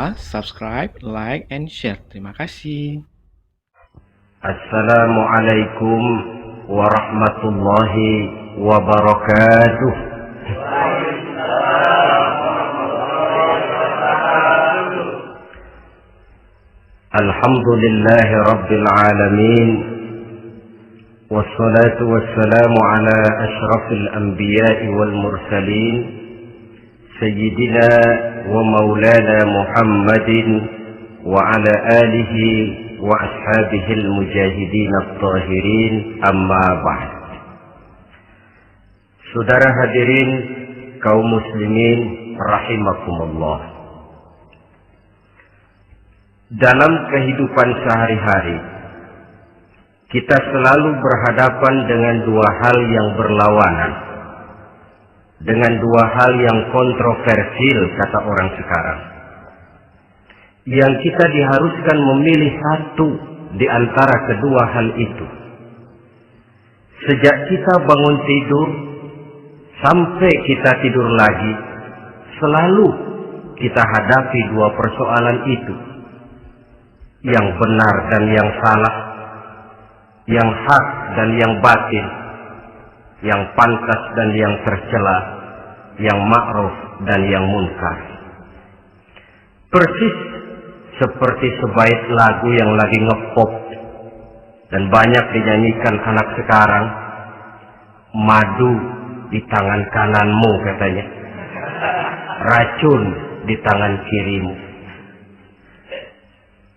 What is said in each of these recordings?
lupa subscribe, like, and share. Terima kasih. Assalamualaikum warahmatullahi wabarakatuh. Alhamdulillahi rabbil alamin. Wassalatu wassalamu ala ashrafil anbiya'i wal mursalin, Sayyidina wa maulana Muhammadin wa ala alihi wa ashabihil mujahidin at-tahirin, amma ba'd. Saudara hadirin kaum muslimin rahimakumullah. Dalam kehidupan sehari-hari kita selalu berhadapan dengan dua hal yang berlawanan, dengan dua hal yang kontroversial kata orang sekarang, yang kita diharuskan memilih satu di antara kedua hal itu. Sejak kita bangun tidur sampai kita tidur lagi, selalu kita hadapi dua persoalan itu, yang benar dan yang salah, yang hak dan yang batil, yang pantas dan yang tercela, yang ma'ruf dan yang munkar. Persis seperti sebaik lagu yang lagi ngepop dan banyak dinyanyikan anak sekarang, madu di tangan kananmu katanya, racun di tangan kirimu.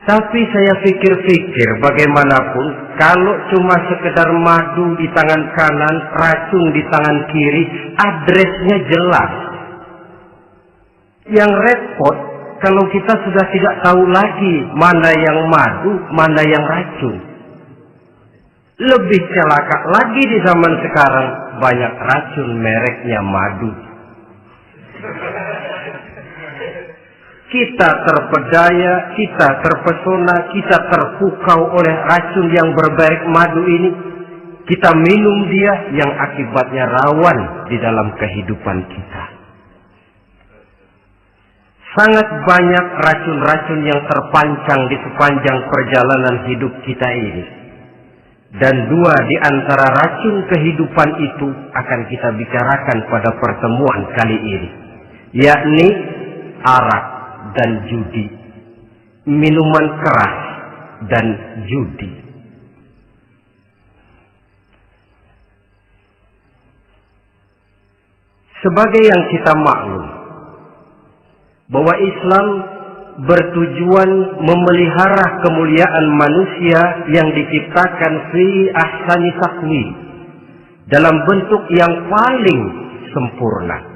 Tapi saya pikir-pikir, bagaimanapun kalau cuma sekedar madu di tangan kanan, racun di tangan kiri, adresnya jelas. Yang repot kalau kita sudah tidak tahu lagi mana yang madu, mana yang racun. Lebih celaka lagi di zaman sekarang, banyak racun mereknya madu. Kita terpedaya, kita terpesona, kita terpukau oleh racun yang bermerek madu ini. Kita minum dia, yang akibatnya rawan di dalam kehidupan kita. Sangat banyak racun-racun yang terpancang di sepanjang perjalanan hidup kita ini. Dan dua di antara racun kehidupan itu akan kita bicarakan pada pertemuan kali ini, yakni arak dan judi, minuman keras dan judi. Sebagai yang kita maklum bahwa Islam bertujuan memelihara kemuliaan manusia yang diciptakan fi ahsani taqwim, dalam bentuk yang paling sempurna.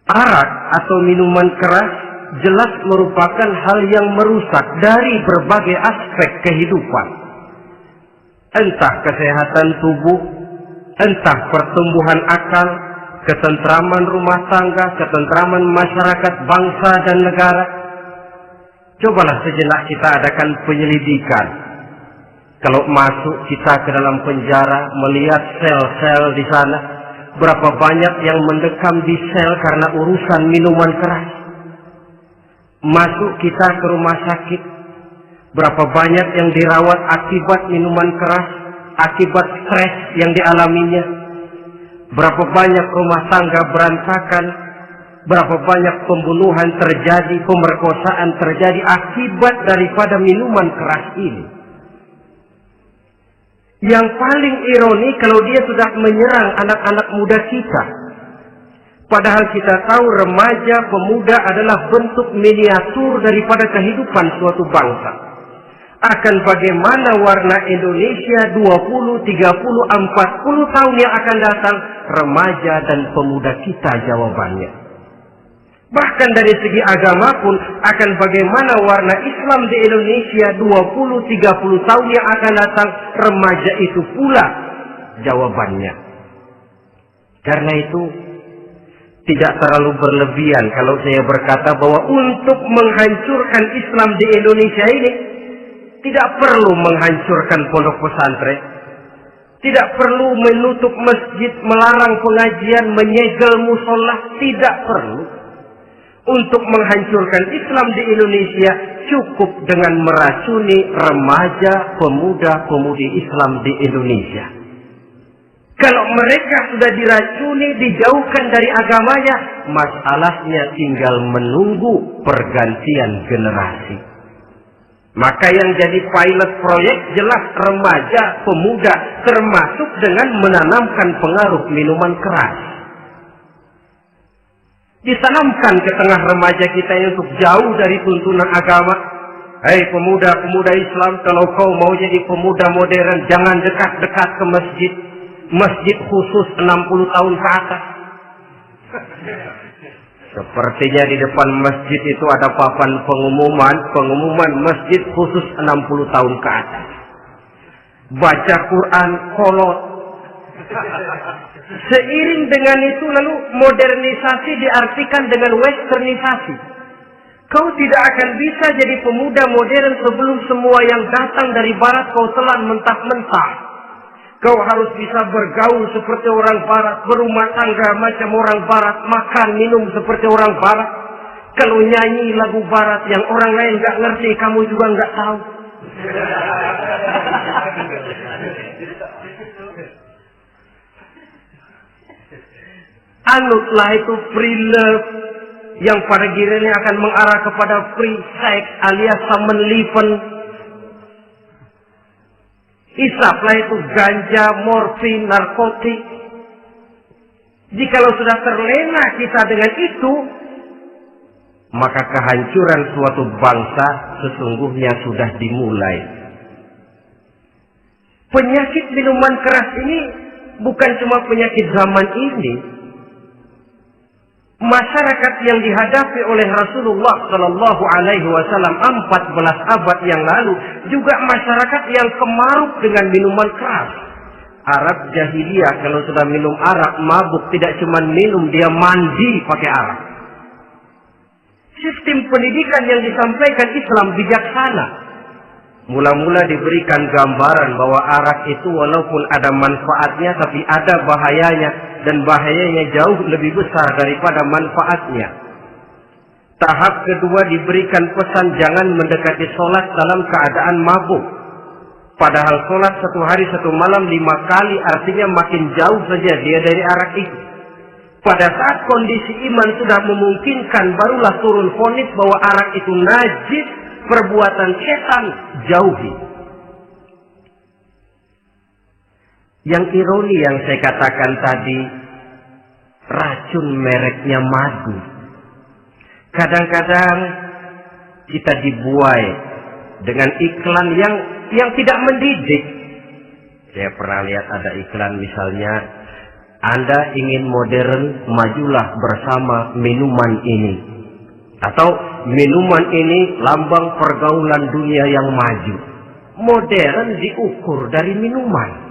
Arak atau minuman keras jelas merupakan hal yang merusak dari berbagai aspek kehidupan. Entah kesehatan tubuh, entah pertumbuhan akal, ketentraman rumah tangga, ketentraman masyarakat, bangsa dan negara. Cobalah sejenak kita adakan penyelidikan. Kalau masuk kita ke dalam penjara, melihat sel-sel di sana, berapa banyak yang mendekam di sel karena urusan minuman keras. Masuk kita ke rumah sakit, berapa banyak yang dirawat akibat minuman keras, akibat stres yang dialaminya. Berapa banyak rumah tangga berantakan, berapa banyak pembunuhan terjadi, pemerkosaan terjadi akibat daripada minuman keras ini. Yang paling ironi kalau dia sudah menyerang anak-anak muda kita. Padahal kita tahu remaja, pemuda adalah bentuk miniatur daripada kehidupan suatu bangsa. Akan bagaimana warna Indonesia 20, 30, 40 tahun yang akan datang, remaja dan pemuda kita jawabannya. Bahkan dari segi agama pun, akan bagaimana warna Islam di Indonesia 20, 30 tahun yang akan datang, remaja itu pula jawabannya. Karena itu tidak terlalu berlebihan kalau saya berkata bahwa untuk menghancurkan Islam di Indonesia ini tidak perlu menghancurkan pondok pesantren, tidak perlu menutup masjid, melarang pengajian, menyegel musola, tidak perlu. untuk menghancurkan Islam di Indonesia cukup dengan meracuni remaja, pemuda-pemudi Islam di Indonesia. Kalau mereka sudah diracuni, dijauhkan dari agamanya, masalahnya tinggal menunggu pergantian generasi. Maka yang jadi pilot proyek jelas remaja, pemuda, termasuk dengan menanamkan pengaruh minuman keras. Ditanamkan ke tengah remaja kita untuk jauh dari tuntunan agama. Hei pemuda-pemuda Islam, kalau kau mau jadi pemuda modern, jangan dekat-dekat ke masjid. Masjid khusus 60 tahun ke atas. Sepertinya di depan masjid itu ada papan pengumuman masjid khusus 60 tahun ke atas. Baca Quran kolot. Seiring dengan itu lalu modernisasi diartikan dengan westernisasi. Kau tidak akan bisa jadi pemuda modern sebelum semua yang datang dari barat kau telan mentah-mentah. Kau harus bisa bergaul seperti orang barat, berumah tangga macam orang barat, makan minum seperti orang barat. Kalau nyanyi lagu barat yang orang lain nggak ngerti, kamu juga nggak tahu. Anutlah itu free love yang pada gilirannya akan mengarah kepada free sex alias samenleven. Isaplah itu ganja, morfin, narkotik. Jikalau sudah terlena kita dengan itu, maka kehancuran suatu bangsa sesungguhnya sudah dimulai. Penyakit minuman keras ini bukan cuma penyakit zaman ini. Masyarakat yang dihadapi oleh Rasulullah Shallallahu Alaihi Wasallam 14 abad yang lalu juga masyarakat yang kemaruk dengan minuman keras. Arab jahiliyah kalau sudah minum arak mabuk, tidak cuma minum, dia mandi pakai arak. Sistem pendidikan yang disampaikan Islam bijaksana. Mula-mula diberikan gambaran bahwa arak itu walaupun ada manfaatnya tapi ada bahayanya, dan bahayanya jauh lebih besar daripada manfaatnya. Tahap kedua diberikan pesan jangan mendekati sholat dalam keadaan mabuk. Padahal sholat 1 hari 1 malam 5 kali, artinya makin jauh saja dia dari arak itu. Pada saat kondisi iman sudah memungkinkan, barulah turun vonis bahwa arak itu najis, perbuatan setan, jauhi. Yang ironi yang saya katakan tadi, racun mereknya madu. Kadang-kadang kita dibuai dengan iklan yang tidak mendidik. Saya pernah lihat ada iklan misalnya, Anda ingin modern, majulah bersama minuman ini. Atau minuman ini lambang pergaulan dunia yang maju. Modern diukur dari minuman.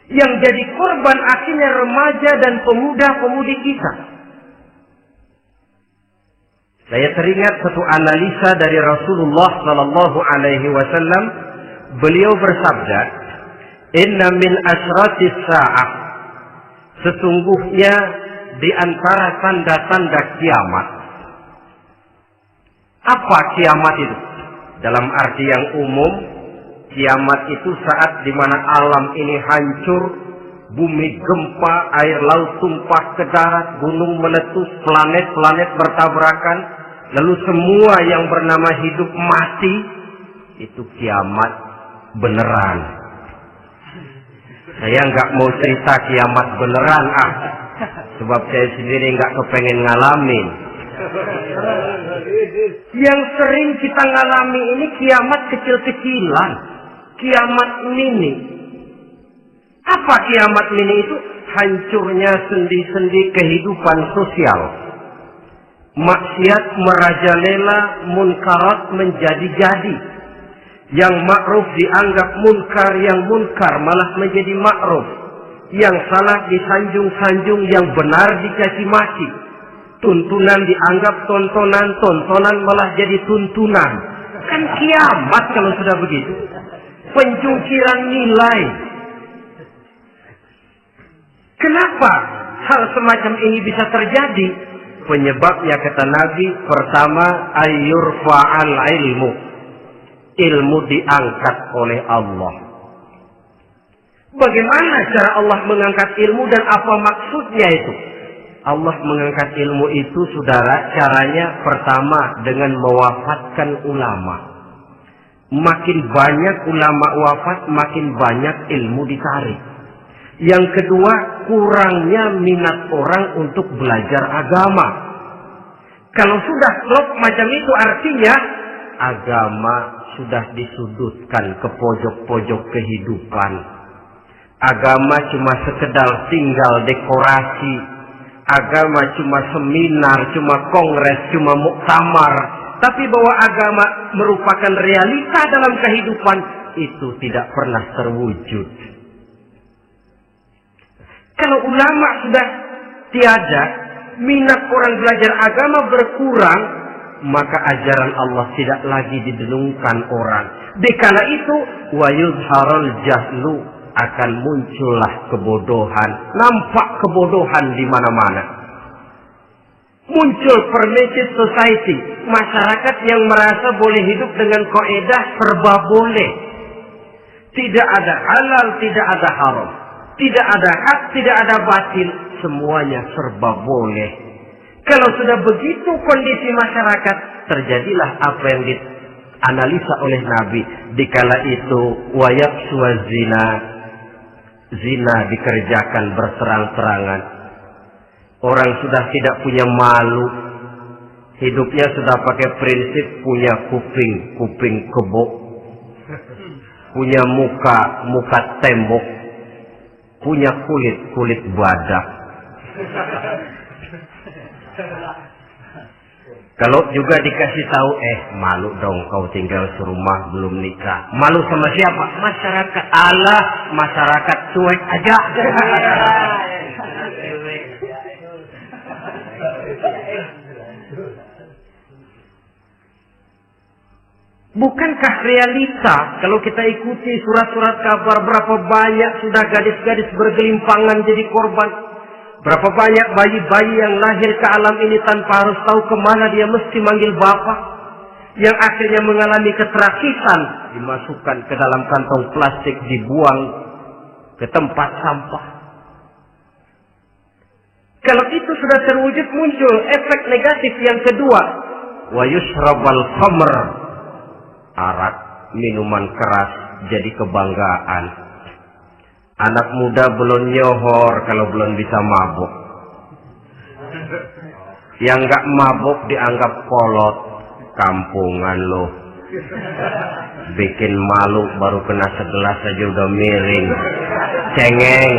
Yang jadi korban akhirnya remaja dan pemuda-pemudi kita. Saya teringat satu analisa dari Rasulullah Sallallahu Alaihi Wasallam. Beliau bersabda, Inna min asratis sa'ah. Sesungguhnya di antara tanda-tanda kiamat. Apa kiamat itu? Dalam arti yang umum, kiamat itu saat di mana alam ini hancur, bumi gempa, air laut tumpah ke darat, gunung meletus, planet-planet bertabrakan, lalu semua yang bernama hidup mati. Itu kiamat beneran. Saya nggak mau cerita kiamat beneran, sebab saya sendiri nggak kepengen ngalamin. Yang sering kita ngalami ini kiamat kecil-kecilan, kiamat mini. Apa kiamat mini itu? Hancurnya sendi-sendi kehidupan sosial. Maksiat merajalela, munkarat menjadi-jadi. Yang ma'ruf dianggap munkar, yang munkar malah menjadi ma'ruf. Yang salah disanjung-sanjung, yang benar dicaci maki. Tuntunan dianggap tontonan, tontonan malah jadi tuntunan. Kan kiamat kalau sudah begitu. Penjungkiran nilai. Kenapa hal semacam ini bisa terjadi? Penyebabnya kata Nabi, pertama ayyurfa'al ilmu. Ilmu diangkat oleh Allah. Bagaimana cara Allah mengangkat ilmu dan apa maksudnya itu? Allah mengangkat ilmu itu, saudara, caranya pertama dengan mewafatkan ulama. Makin banyak ulama wafat, makin banyak ilmu ditarik. Yang kedua, kurangnya minat orang untuk belajar agama. Kalau sudah klop macam itu, artinya agama sudah disudutkan ke pojok-pojok kehidupan. Agama cuma sekedar tinggal dekorasi. Agama cuma seminar, cuma kongres, cuma muktamar. Tapi bahwa agama merupakan realita dalam kehidupan, itu tidak pernah terwujud. Kalau ulama sudah tiada, minat orang belajar agama berkurang, maka ajaran Allah tidak lagi didengungkan orang. Dikala itu, wa yuzharul jahlu, akan muncullah kebodohan, nampak kebodohan di mana-mana. Muncul permitted society, masyarakat yang merasa boleh hidup dengan kaidah serba boleh. Tidak ada halal, tidak ada haram. Tidak ada hak, tidak ada batil, semuanya serba boleh. Kalau sudah begitu kondisi masyarakat, terjadilah apa yang dianalisa oleh Nabi. Dikala itu, wayaqsu zina, zina dikerjakan berterang-terangan. Orang sudah tidak punya malu. Hidupnya sudah pakai prinsip punya kuping, kuping kebo. Punya muka, muka tembok. Punya kulit, kulit badak. Kalau juga dikasih tahu, malu dong kau tinggal serumah belum nikah. Malu sama siapa? Masyarakat. Allah, masyarakat cuek aja. Bukankah realita kalau kita ikuti surat-surat kabar, berapa banyak sudah gadis-gadis bergelimpangan jadi korban? Berapa banyak bayi-bayi yang lahir ke alam ini tanpa harus tahu kemana dia mesti manggil bapak, yang akhirnya mengalami keterakisan, dimasukkan ke dalam kantong plastik, dibuang ke tempat sampah. Kalau itu sudah terwujud, muncul efek negatif yang kedua, wa yushrabal khamr, arak, minuman keras jadi kebanggaan. Anak muda belum nyohor kalau belum bisa mabuk. Yang nggak mabuk dianggap kolot. Kampungan lo. Bikin malu baru kena segelas aja udah miring. Cengeng.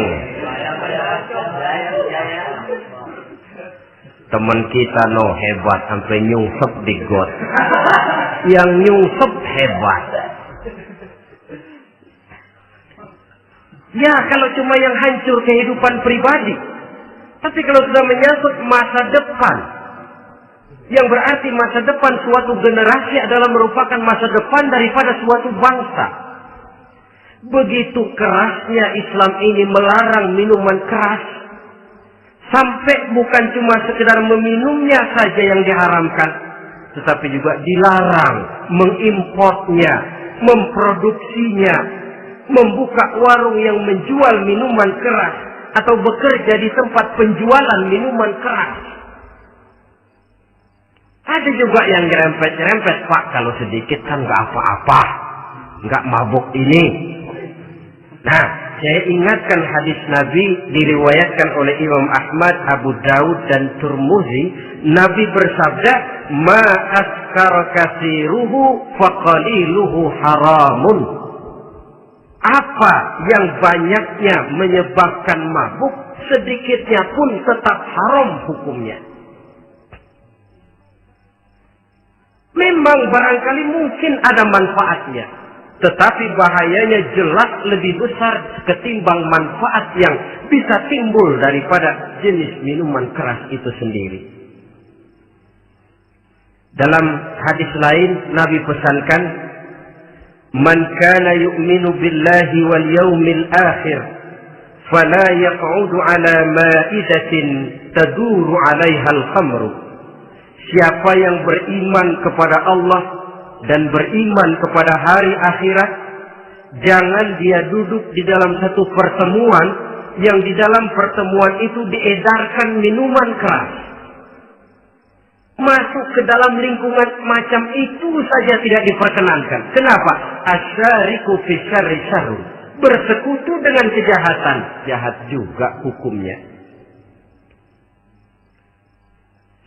Temen kita hebat sampai nyungsep di got. Yang nyungsep hebat. Ya, kalau cuma yang hancur kehidupan pribadi. Tapi kalau sudah menyangkut masa depan, yang berarti masa depan suatu generasi adalah merupakan masa depan daripada suatu bangsa. Begitu kerasnya Islam ini melarang minuman keras. Sampai bukan cuma sekedar meminumnya saja yang diharamkan, tetapi juga dilarang mengimportnya, memproduksinya, membuka warung yang menjual minuman keras atau bekerja di tempat penjualan minuman keras. Ada juga yang nyerempet-nyerempet, Pak, kalau sedikit kan nggak apa-apa, nggak mabuk ini. Nah, saya ingatkan hadis Nabi diriwayatkan oleh Imam Ahmad, Abu Daud dan Turmuzi. Nabi bersabda, "Ma askara katsiruhu faqaliluhu haramun." Apa yang banyaknya menyebabkan mabuk, sedikitnya pun tetap haram hukumnya. Memang barangkali mungkin ada manfaatnya, tetapi bahayanya jelas lebih besar ketimbang manfaat yang bisa timbul daripada jenis minuman keras itu sendiri. Dalam hadis lain, Nabi pesankan, "Man kana yu'minu billahi wal yawmil akhir, fala yaq'udu ala ma'idatin taduru 'alaiha al-khamru. Siapa yang beriman kepada Allah dan beriman kepada hari akhirat, jangan dia duduk di dalam satu pertemuan yang di dalam pertemuan itu diedarkan minuman keras. Masuk ke dalam lingkungan macam itu saja tidak diperkenankan. Kenapa? Asyariku fi syarri syarrun. Bersekutu dengan kejahatan, jahat juga hukumnya.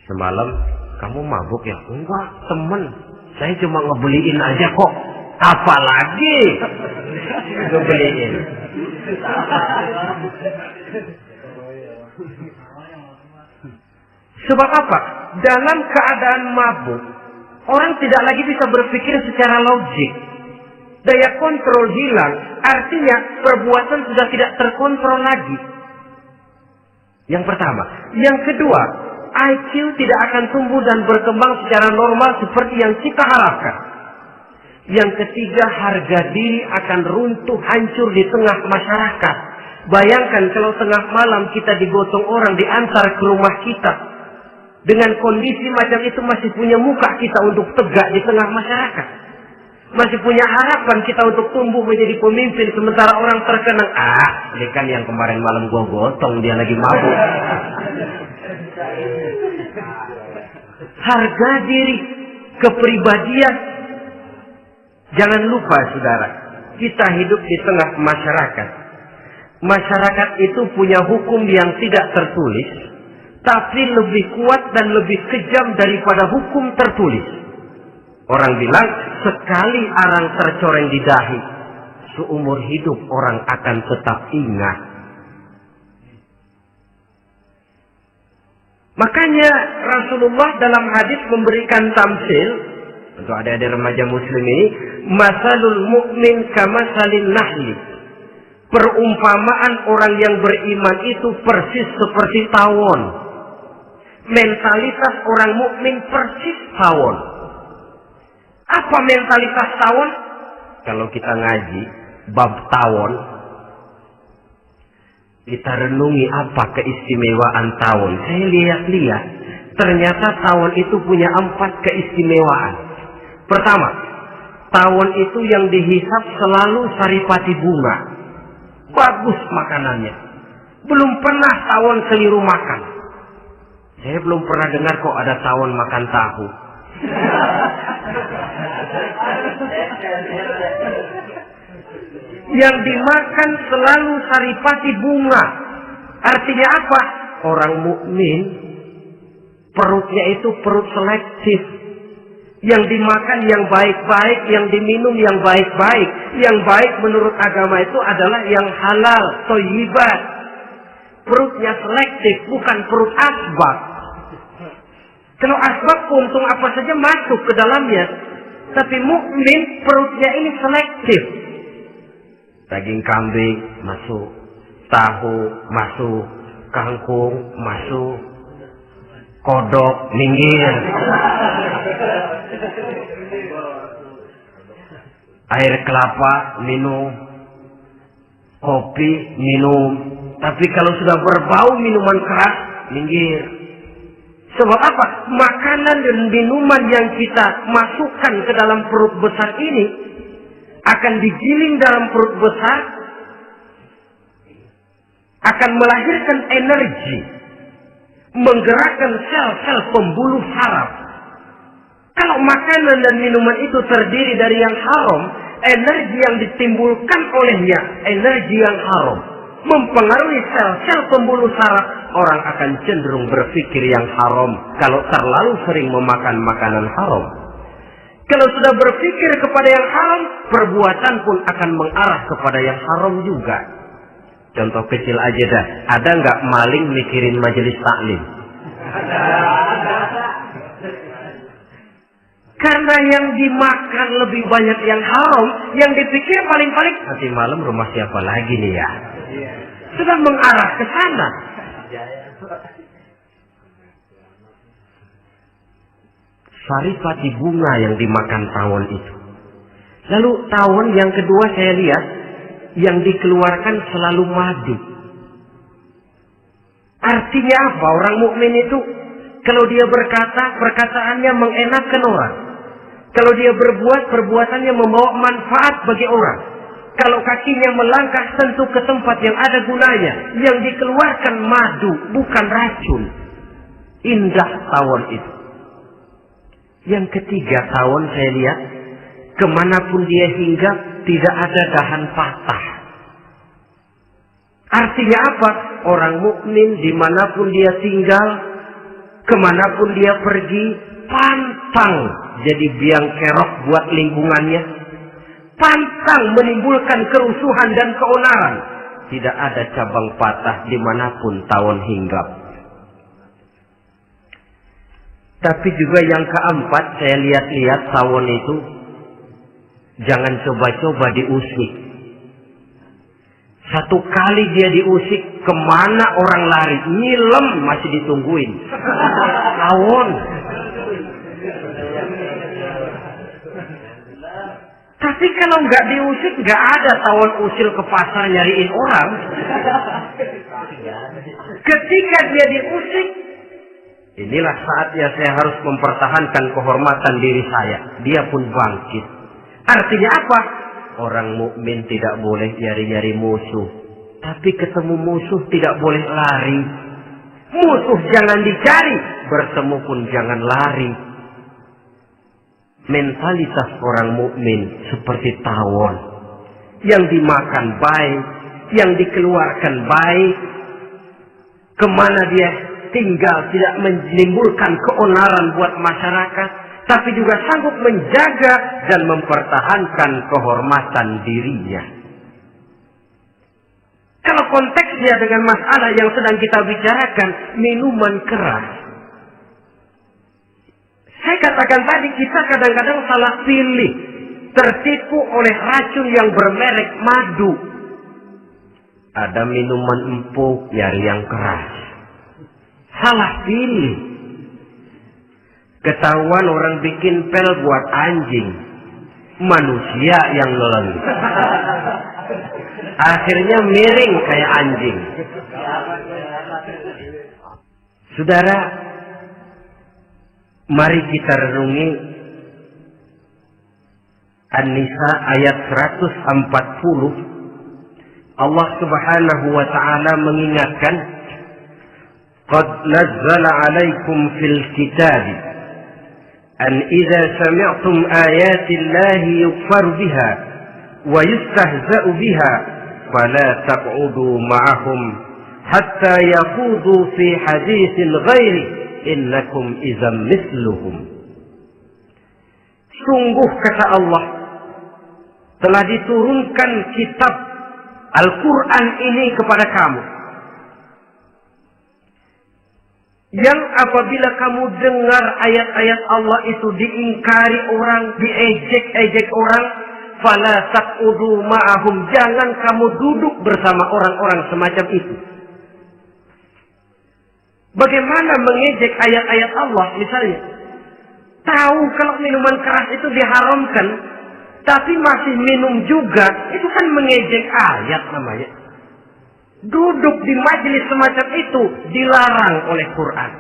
Semalam kamu mabuk ya? Enggak, temen. Saya cuma ngebeliin aja kok. Apalagi ngebeliin. Sebab apa? Dalam keadaan mabuk, orang tidak lagi bisa berpikir secara logik. Daya kontrol hilang, artinya perbuatan sudah tidak terkontrol lagi. Yang pertama. Yang kedua, IQ tidak akan tumbuh dan berkembang secara normal seperti yang kita harapkan. Yang ketiga, harga diri akan runtuh hancur di tengah masyarakat. Bayangkan kalau tengah malam kita digotong orang diantar ke rumah kita. Dengan kondisi macam itu masih punya muka kita untuk tegak di tengah masyarakat. Masih punya harapan kita untuk tumbuh menjadi pemimpin sementara orang terkenang. Ini kan yang kemarin malam gua gotong, dia lagi mabuk. Harga diri, kepribadian. Jangan lupa saudara, kita hidup di tengah masyarakat. Masyarakat itu punya hukum yang tidak tertulis, tapi lebih kuat dan lebih kejam daripada hukum tertulis. Orang bilang, sekali arang tercoreng di dahi, seumur hidup orang akan tetap ingat. Makanya Rasulullah dalam hadis memberikan tamsil untuk adik-adik remaja muslim ini, masalul mu'min kamasalin nahli. Perumpamaan orang yang beriman itu persis seperti tawon. Mentalitas orang mukmin persis tawon. Apa mentalitas tawon? Kalau kita ngaji bab tawon, kita renungi apa keistimewaan tawon. Saya lihat-lihat, ternyata tawon itu punya 4 keistimewaan. Pertama, tawon itu yang dihisap selalu saripati bunga. Bagus makanannya. Belum pernah tawon keliru makan. Saya belum pernah dengar kok ada tawon makan tahu. Yang dimakan selalu saripati bunga. Artinya apa? Orang mukmin perutnya itu perut selektif. Yang dimakan yang baik-baik, yang diminum yang baik-baik. Yang baik menurut agama itu adalah yang halal, thayyibat. Perutnya selektif, bukan perut asbab. Kalau asbab untung apa saja masuk ke dalamnya. Tapi mukmin perutnya ini selektif. Daging kambing masuk, tahu masuk, kangkung masuk, kodok minggir. Air kelapa minum, kopi minum. Tapi kalau sudah berbau minuman keras, minggir. Sebab apa? Makanan dan minuman yang kita masukkan ke dalam perut besar ini akan digiling dalam perut besar, akan melahirkan energi, menggerakkan sel-sel pembuluh saraf. Kalau makanan dan minuman itu terdiri dari yang haram, energi yang ditimbulkan olehnya energi yang haram, mempengaruhi sel-sel pembuluh saraf. Orang akan cenderung berpikir yang haram kalau terlalu sering memakan makanan haram. Kalau sudah berpikir kepada yang haram, perbuatan pun akan mengarah kepada yang haram juga. Contoh kecil aja dah, ada nggak maling mikirin majelis taklim? Karena yang dimakan lebih banyak yang haram, yang dipikir paling-paling nanti malam rumah siapa lagi nih ya? Sudah mengarah ke sana. Saripati bunga yang dimakan tawon itu. Lalu tawon yang kedua saya lihat yang dikeluarkan selalu madu. Artinya apa orang mukmin itu? Kalau dia berkata, perkataannya mengenakan orang. Kalau dia berbuat, perbuatannya membawa manfaat bagi orang. Kalau kakinya melangkah tentu ke tempat yang ada gunanya, yang dikeluarkan madu, bukan racun. Indah tawon itu. Yang ketiga, tawon saya lihat, kemanapun dia hinggap, tidak ada dahan patah. Artinya apa? Orang mukmin dimanapun dia tinggal, kemanapun dia pergi, pantang jadi biang kerok buat lingkungannya, pantang menimbulkan kerusuhan dan keonaran. Tidak ada cabang patah dimanapun tawon hinggap. Tapi juga yang keempat, saya lihat-lihat tawon itu jangan coba-coba diusik. Satu kali dia diusik, kemana orang lari? Nyilem masih ditungguin. Tawon. Tapi kalau nggak diusik, nggak ada tawon usil ke pasar nyariin orang. Ketika dia diusik, inilah saatnya saya harus mempertahankan kehormatan diri saya. Dia pun bangkit. Artinya apa? Orang mukmin tidak boleh nyari-nyari musuh. Tapi ketemu musuh tidak boleh lari. Musuh jangan dicari, bertemu pun jangan lari. Mentalitas orang mukmin seperti tawon. Yang dimakan baik, yang dikeluarkan baik. Kemana dia tinggal tidak menimbulkan keonaran buat masyarakat, tapi juga sanggup menjaga dan mempertahankan kehormatan dirinya. Kalau konteksnya dengan masalah yang sedang kita bicarakan, minuman keras. Saya katakan tadi, kita kadang-kadang salah pilih, tertipu oleh racun yang bermerek madu. Ada minuman empuk, nyari yang keras. Salah pilih. Ketahuan orang bikin pel buat anjing, manusia yang nelen. Akhirnya miring kayak anjing. Saudara, mari kita renungi An-Nisa ayat 140. Allah Subhanahu wa taala mengingatkan, "Qad nazzala 'alaikum fil kitab an idza sami'tum ayati Allahi yukfaru biha wa yustahza'u biha fala taq'udu ma'ahum hatta yaqudu fi haditsin ghairi innakum idzam mithluhum." Sungguh kata Allah, telah diturunkan kitab Al-Quran ini kepada kamu, yang apabila kamu dengar ayat-ayat Allah itu diingkari orang, diejek-ejek orang, fala taqudu ma'ahum, jangan kamu duduk bersama orang-orang semacam itu. Bagaimana mengejek ayat-ayat Allah? Misalnya, tahu kalau minuman keras itu diharamkan, tapi masih minum juga, itu kan mengejek ayat namanya. Duduk di majelis semacam itu dilarang oleh Quran.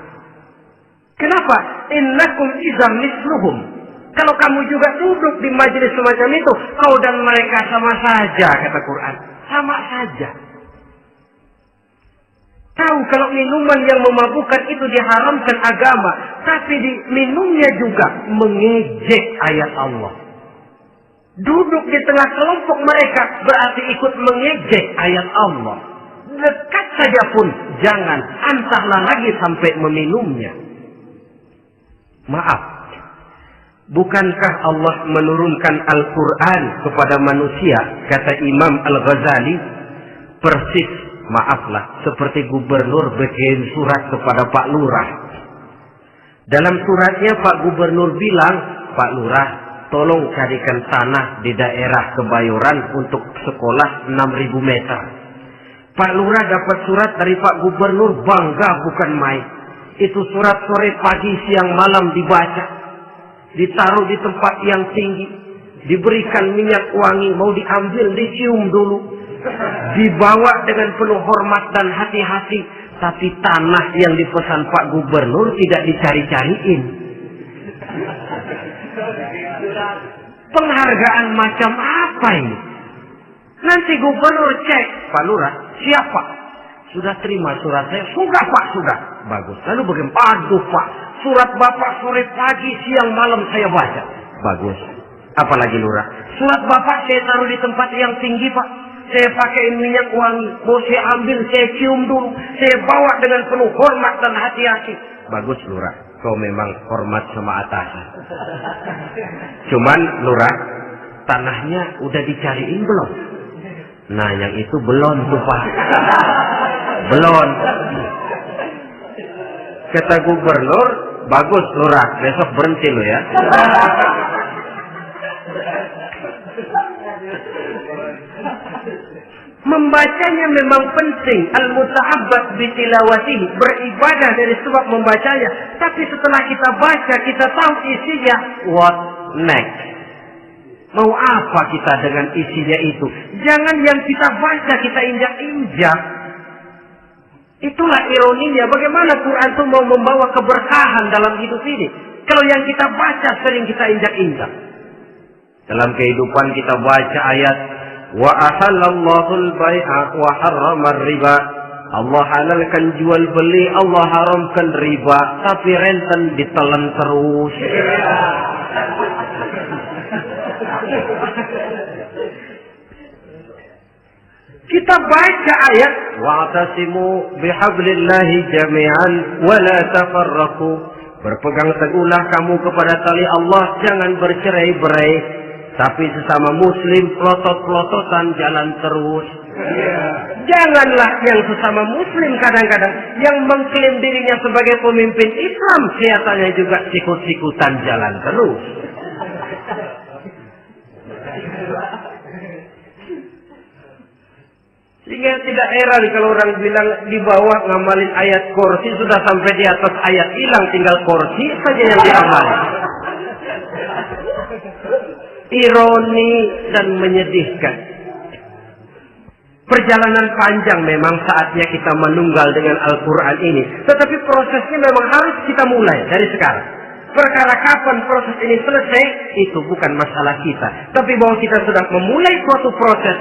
Kenapa? Innakum idzam mithluhum. Kalau kamu juga duduk di majelis semacam itu, kau dan mereka sama saja, kata Quran. Sama saja. Tahu kalau minuman yang memabukkan itu diharamkan agama, tapi minumnya juga mengejek ayat Allah. Duduk di tengah kelompok mereka berarti ikut mengejek ayat Allah. Dekat saja pun jangan, entahlah lagi sampai meminumnya. Maaf, bukankah Allah menurunkan Al-Quran kepada manusia, kata Imam Al-Ghazali, persis, maaflah, seperti gubernur bikin surat kepada Pak Lurah. Dalam suratnya Pak Gubernur bilang, Pak Lurah, tolong carikan tanah di daerah Kebayoran untuk sekolah 6.000 meter. Pak Lurah dapat surat dari Pak Gubernur, bangga bukan main. Itu surat sore, pagi, siang, malam dibaca. Ditaruh di tempat yang tinggi. Diberikan minyak wangi, mau diambil, dicium dulu. Dibawa dengan penuh hormat dan hati-hati Tapi tanah yang dipesan Pak Gubernur tidak dicari-cariin. Penghargaan macam apa ini? Nanti Gubernur cek, Pak Lurah, siapa? Sudah terima surat saya? Sudah Pak, sudah. Bagus. Lalu bagaimana? Aduh Pak, surat Bapak sore pagi, siang, malam saya baca. Bagus. Apalagi Lurah? Surat Bapak saya taruh di tempat yang tinggi Pak. Saya pakai minyak wangi. Mau saya ambil, saya cium dulu. Saya bawa dengan penuh hormat dan hati-hati. Bagus Lurah. Kau memang hormat sama atasan. Cuman Lurah, tanahnya udah dicariin belum? Nah yang itu belum tuh Pak. Belum. Kata Gubernur, bagus Lurah, besok berhenti lo ya. Membacanya memang penting. Al-muta'abbad bitilawatihi, beribadah dari sebab membacanya. Tapi setelah kita baca, kita tahu isinya. What next? Mau apa kita dengan isinya itu? Jangan yang kita baca kita injak-injak. Itulah ironinya. Bagaimana Quran itu mau membawa keberkahan dalam hidup ini? Kalau yang kita baca sering kita injak-injak. Dalam kehidupan kita baca ayat wa ahallallahu al-bai'a wa harrama riba. Allah halalkan jual beli, Allah haramkan riba, tapi renten ditelan terus. Kita baca ayat wa'tasimu bihablillahi jami'an wa la tafarraqu. Berpegang teguhlah kamu kepada tali Allah, jangan bercerai-berai. Tapi sesama muslim pelotot-pelototan jalan terus. Janganlah yang sesama muslim kadang-kadang yang mengklaim dirinya sebagai pemimpin Islam kelihatannya juga sikut-sikutan jalan terus. Sehingga tidak heran kalau orang bilang di bawah ngamalin ayat kursi sudah sampai di atas ayat hilang, tinggal kursi saja yang diamalin. Ironi dan menyedihkan. Perjalanan panjang memang saatnya kita menunggal dengan Al-Quran ini. Tetapi prosesnya memang harus kita mulai dari sekarang. Perkara kapan proses ini selesai, itu bukan masalah kita. Tapi bahwa kita sudah memulai suatu proses,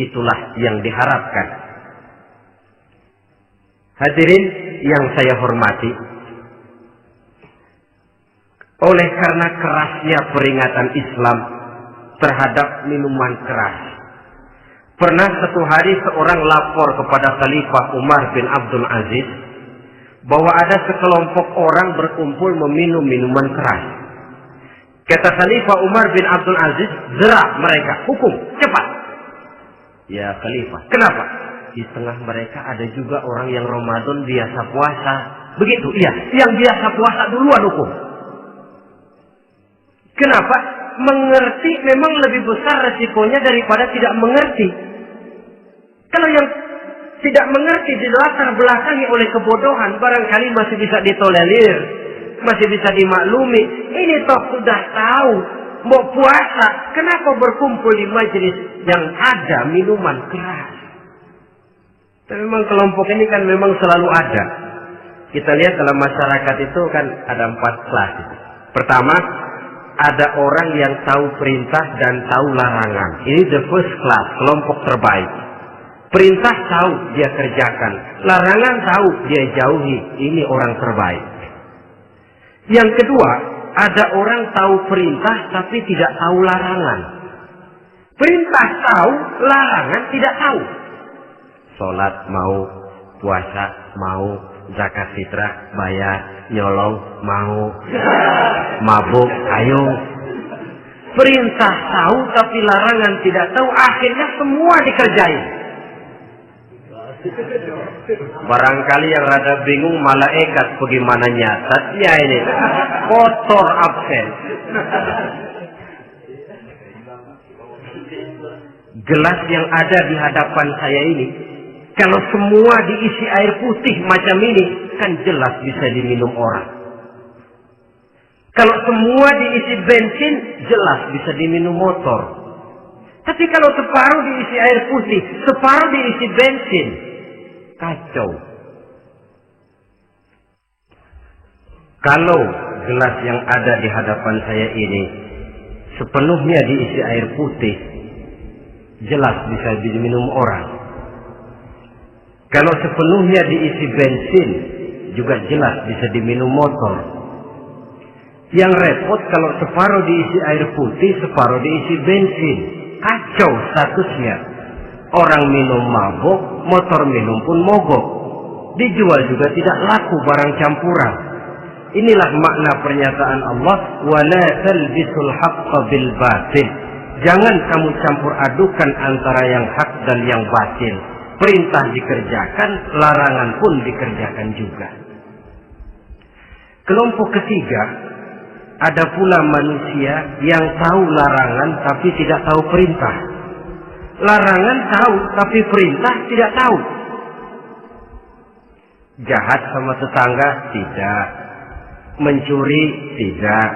itulah yang diharapkan. Hadirin yang saya hormati, oleh karena kerasnya peringatan Islam terhadap minuman keras, pernah satu hari seorang lapor kepada Khalifah Umar bin Abdul Aziz bahwa ada sekelompok orang berkumpul meminum minuman keras. Kata Khalifah Umar bin Abdul Aziz, "Zerah mereka, hukum, cepat." Ya Khalifah, kenapa? Di tengah mereka ada juga orang yang Ramadan biasa puasa. Begitu, iya. Yang biasa puasa duluan hukum. Kenapa? Mengerti memang lebih besar resikonya daripada tidak mengerti. Kalau yang tidak mengerti dilatar belakangi oleh kebodohan, barangkali masih bisa ditolerir, masih bisa dimaklumi. Ini toh sudah tahu mau puasa, kenapa berkumpul di majelis yang ada minuman keras? Tapi memang kelompok ini kan memang selalu ada. Kita lihat dalam masyarakat itu kan ada 4 kelas. Pertama, ada orang yang tahu perintah dan tahu larangan. Ini the first class, kelompok terbaik. Perintah tahu dia kerjakan, larangan tahu dia jauhi. Ini orang terbaik. Yang kedua, ada orang tahu perintah tapi tidak tahu larangan. Perintah tahu, larangan tidak tahu. Sholat mau, puasa mau, zakat fitrah bayar, nyolong mau, mabuk ayo. Perintah tahu tapi larangan tidak tahu, akhirnya semua dikerjain. Barangkali yang rada bingung malaikat bagaimana nyatatnya ini. Kotor absen. Gelas yang ada di hadapan saya ini, kalau semua diisi air putih macam ini, kan jelas bisa diminum orang. Kalau semua diisi bensin, jelas bisa diminum motor. Tapi kalau separuh diisi air putih, separuh diisi bensin, kacau. Kalau gelas yang ada di hadapan saya ini sepenuhnya diisi air putih, jelas bisa diminum orang. Kalau sepenuhnya diisi bensin, juga jelas bisa diminum motor. Yang repot kalau separuh diisi air putih, separuh diisi bensin. Kacau statusnya. Orang minum mabuk, motor minum pun mogok. Dijual juga tidak laku barang campuran. Inilah makna pernyataan Allah, wala talbisul haqqa bil batil. Jangan kamu campur adukan antara yang hak dan yang batil. Perintah dikerjakan, larangan pun dikerjakan juga. Kelompok ketiga, ada pula manusia yang tahu larangan tapi tidak tahu perintah. Larangan tahu tapi perintah tidak tahu. Jahat sama tetangga tidak, mencuri tidak,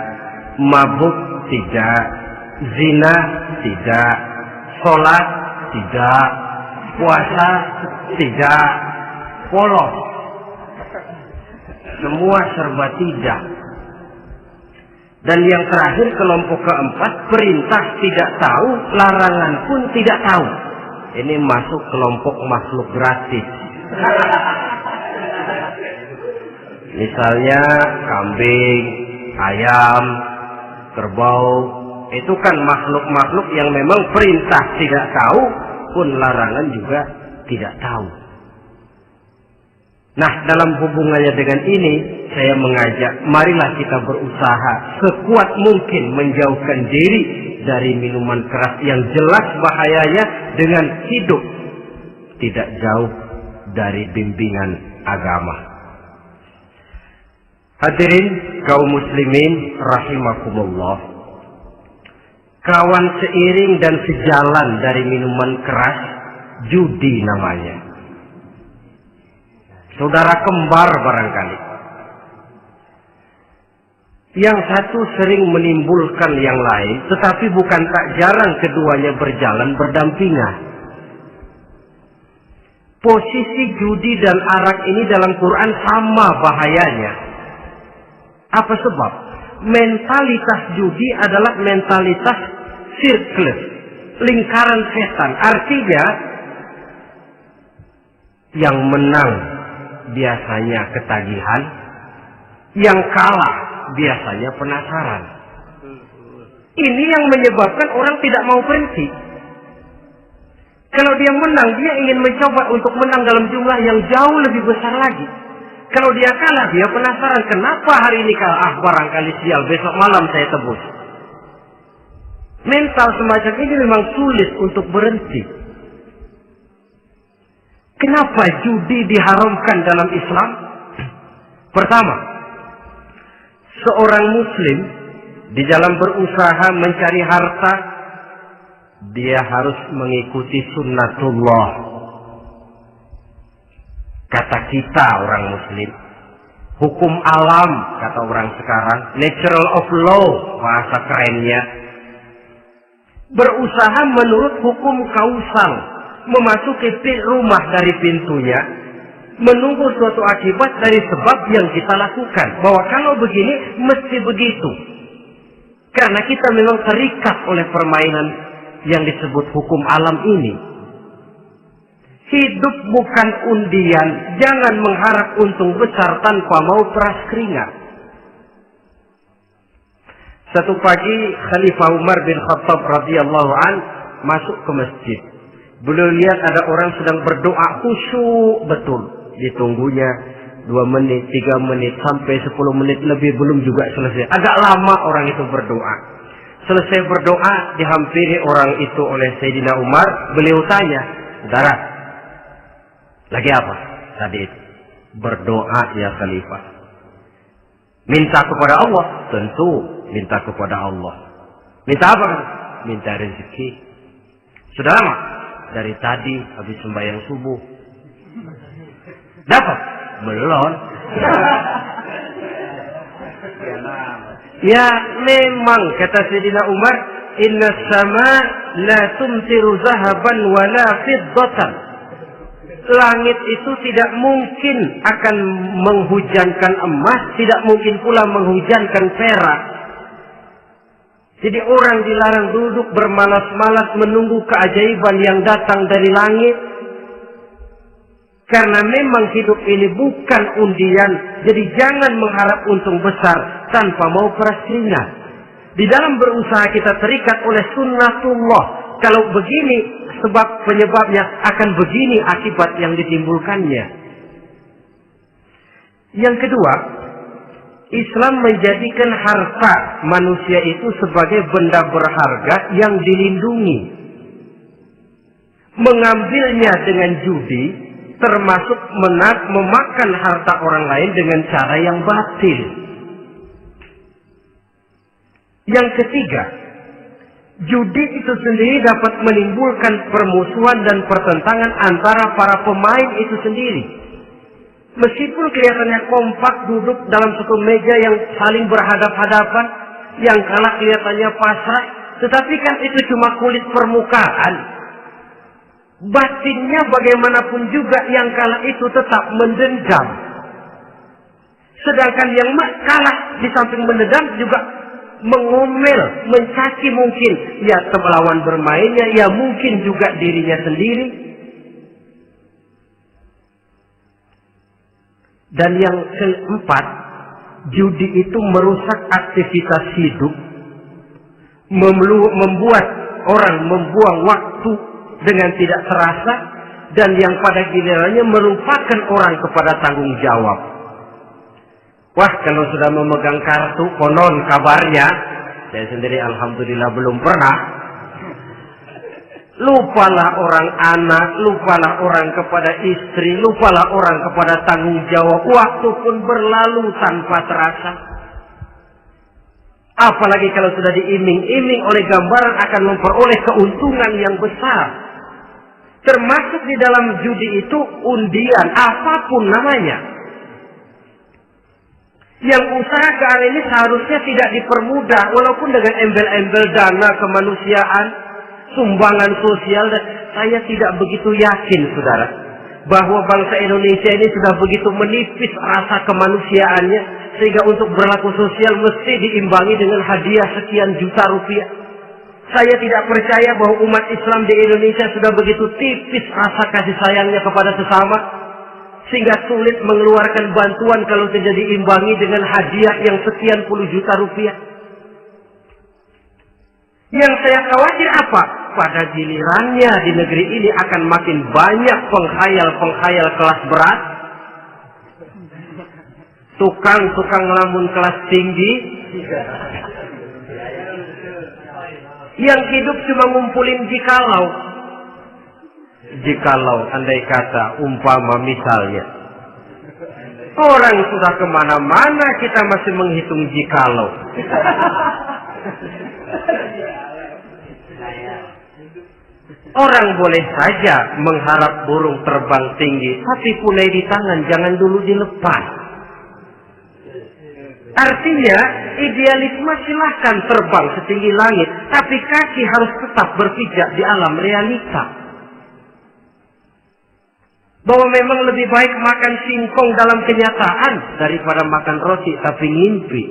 mabuk tidak, zina tidak, sholat tidak, puasa tidak, polos. Semua serba tidak. Dan yang terakhir, kelompok keempat, perintah tidak tahu, larangan pun tidak tahu. Ini masuk kelompok makhluk gratis. Misalnya kambing, ayam, kerbau, itu kan makhluk-makhluk yang memang perintah tidak tahu, pun larangan juga tidak tahu. Nah, dalam hubungannya dengan ini, saya mengajak, marilah kita berusaha sekuat mungkin menjauhkan diri dari minuman keras yang jelas bahayanya dengan hidup tidak jauh dari bimbingan agama. Hadirin kaum muslimin rahimakumullah. Kawan seiring dan sejalan dari minuman keras, judi namanya. Saudara kembar barangkali. Yang satu sering menimbulkan yang lain, tetapi bukan tak jarang keduanya berjalan berdampingan. Posisi judi dan arak ini dalam Quran sama bahayanya. Apa sebab? Mentalitas judi adalah mentalitas sirkel, lingkaran setan. Artinya, yang menang biasanya ketagihan, yang kalah biasanya penasaran. Ini yang menyebabkan orang tidak mau berhenti. Kalau dia menang, dia ingin mencoba untuk menang dalam jumlah yang jauh lebih besar lagi. Kalau dia kalah, dia penasaran, kenapa hari ini kalah? Ah, barangkali sial, besok malam saya tebus. Mental semacam ini memang sulit untuk berhenti. Kenapa judi diharamkan dalam Islam? Pertama, seorang muslim di dalam berusaha mencari harta, dia harus mengikuti sunnatullah. Kata kita orang muslim, hukum alam kata orang sekarang, natural of law bahasa kerennya. Berusaha menurut hukum kausal, memasuki rumah dari pintunya, menunggu suatu akibat dari sebab yang kita lakukan. Bahwa kalau begini, mesti begitu. Karena kita memang terikat oleh permainan yang disebut hukum alam ini. Hidup bukan undian, jangan mengharap untung besar tanpa mau peras keringat. Satu pagi Khalifah Umar bin Khattab radhiyallahu an masuk ke masjid. Beliau lihat ada orang sedang berdoa khusyuk betul. Ditunggunya 2 menit, 3 menit, sampai 10 menit lebih belum juga selesai. Agak lama orang itu berdoa. Selesai berdoa, dihampiri orang itu oleh Sayyidina Umar. Beliau tanya, saudara, lagi apa tadi itu? Berdoa ya Khalifah. Minta kepada Allah? Tentu minta kepada Allah. Minta apa? Minta rezeki. Sudah lama? Dari tadi habis sembahyang subuh. Dapat? Belum. Ya memang kata Sayyidina Umar, inna sama la tumtiru zahaban wala fiddatan. Langit itu tidak mungkin akan menghujankan emas, tidak mungkin pula menghujankan perak. Jadi orang dilarang duduk bermalas-malas menunggu keajaiban yang datang dari langit. Karena memang hidup ini bukan undian. Jadi jangan mengharap untung besar tanpa mau peras keringat. Di dalam berusaha kita terikat oleh sunnatullah. Kalau begini sebab penyebabnya, akan begini akibat yang ditimbulkannya. Yang kedua, Islam menjadikan harta manusia itu sebagai benda berharga yang dilindungi. Mengambilnya dengan judi termasuk memakan harta orang lain dengan cara yang batil. Yang ketiga, judi itu sendiri dapat menimbulkan permusuhan dan pertentangan antara para pemain itu sendiri. Meskipun kelihatannya kompak duduk dalam satu meja yang saling berhadap-hadapan, yang kalah kelihatannya pasrah, tetapi kan itu cuma kulit permukaan. Batinnya bagaimanapun juga yang kalah itu tetap mendendam. Sedangkan yang kalah di samping mendendam juga mengomel, mencaci mungkin ya lawan bermainnya, ya mungkin juga dirinya sendiri. Dan yang keempat, judi itu merusak aktivitas hidup, membuat orang membuang waktu dengan tidak terasa, dan yang pada gilirannya melupakan orang kepada tanggung jawab. Wah, kalau sudah memegang kartu, konon kabarnya, saya sendiri alhamdulillah belum pernah, lupalah orang anak, lupalah orang kepada istri, lupalah orang kepada tanggung jawab. Waktu pun berlalu tanpa terasa. Apalagi kalau sudah diiming-iming oleh gambaran akan memperoleh keuntungan yang besar. Termasuk di dalam judi itu undian, apapun namanya. Yang usaha ke arah ini seharusnya tidak dipermudah, walaupun dengan embel-embel dana kemanusiaan, sumbangan sosial. Saya tidak begitu yakin, saudara, bahwa bangsa Indonesia ini sudah begitu menipis rasa kemanusiaannya, sehingga untuk berlaku sosial mesti diimbangi dengan hadiah sekian juta rupiah. Saya tidak percaya bahwa umat Islam di Indonesia sudah begitu tipis rasa kasih sayangnya kepada sesama, sehingga sulit mengeluarkan bantuan kalau tidak diimbangi dengan hadiah yang sekian puluh juta rupiah. Yang saya khawatir apa? Pada gilirannya di negeri ini akan makin banyak penghayal-penghayal kelas berat, tukang-tukang lamun kelas tinggi, yang hidup cuma ngumpulin jikalau andai kata umpama misalnya orang sudah kemana-mana kita masih menghitung jikalau. Orang boleh saja mengharap burung terbang tinggi, tapi punai di tangan jangan dulu dilepas. Artinya, idealisme silahkan terbang setinggi langit, tapi kaki harus tetap berpijak di alam realita. Bahwa memang lebih baik makan singkong dalam kenyataan daripada makan roti tapi ngimpi.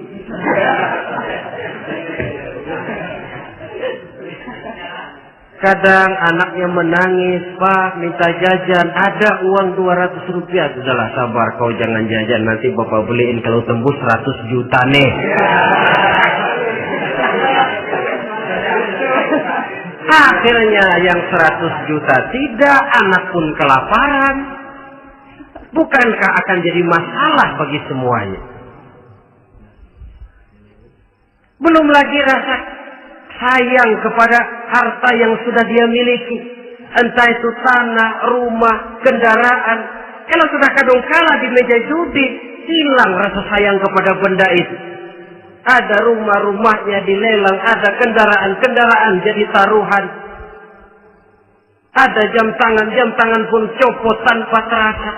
Kadang anaknya menangis, Pak minta jajan, ada uang 200 rupiah. Sudahlah sabar, kau jangan jajan, nanti bapak beliin kalau tembus 100 juta nih. Akhirnya yang 100 juta tidak, anak pun kelaparan. Bukankah akan jadi masalah bagi semuanya? Belum lagi rasa sayang kepada harta yang sudah dia miliki, entah itu tanah, rumah, kendaraan. Kalau sudah kadangkala di meja judi, hilang rasa sayang kepada benda itu. Ada rumah-rumahnya dilelang, ada kendaraan-kendaraan jadi taruhan, ada jam tangan pun copot tanpa terasa.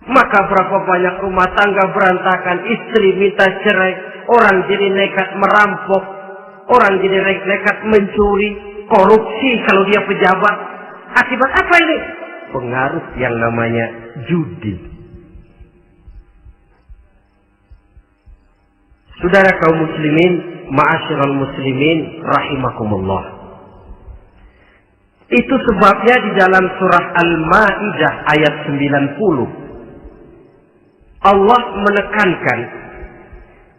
Maka berapa banyak rumah tangga berantakan, istri minta cerai, orang jadi nekat merampok, orang jadi nekat mencuri, korupsi kalau dia pejabat. Akibat apa ini? pengaruh yang namanya judi. Saudara kaum muslimin, ma'asyiral muslimin rahimakumullah. Itu sebabnya di dalam surah Al-Maidah ayat 90 Allah menekankan,